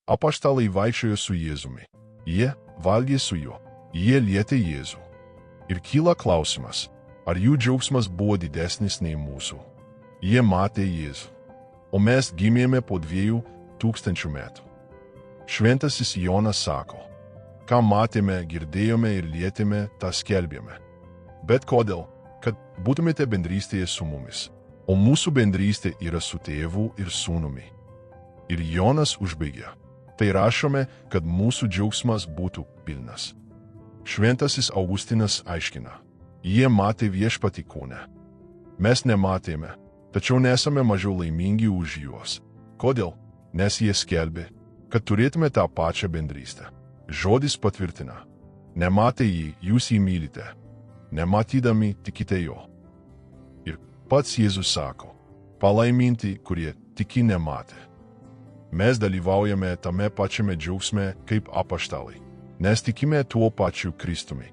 Apaštalai vaikščiojo su Jėzumi. Jie valgė su juo. Jie lietė Jėzų. Ir kyla klausimas, ar jų džiaugsmas buvo didesnis nei mūsų. Jie matė Jėzų. O mes gimėme po 2000 metų. Šventasis Jonas sako, ką matėme, girdėjome ir lietėme, tą skelbėme. Bet kodėl? Kad būtumėte bendrystėje su mumis. O mūsų bendrystė yra su tėvu ir sūnumi. Ir Jonas užbaigė. Tai rašome, kad mūsų džiaugsmas būtų pilnas. Šventasis Augustinas aiškina. Jie matė viešpatį kūne. Mes nematėme, tačiau nesame mažiau laimingi už juos. Kodėl? Nes jie skelbė, kad turėtume tą pačią bendrystę. Žodis patvirtina. Nematę jį, jūs jį mylite. Nematydami tikite jo. Ir pats Jėzus sako, palaiminti, kurie tiki nematė. Mes dalyvaujame tame pačiame džiaugsme kaip apaštalai, nes tikime tuo pačiu Kristumi.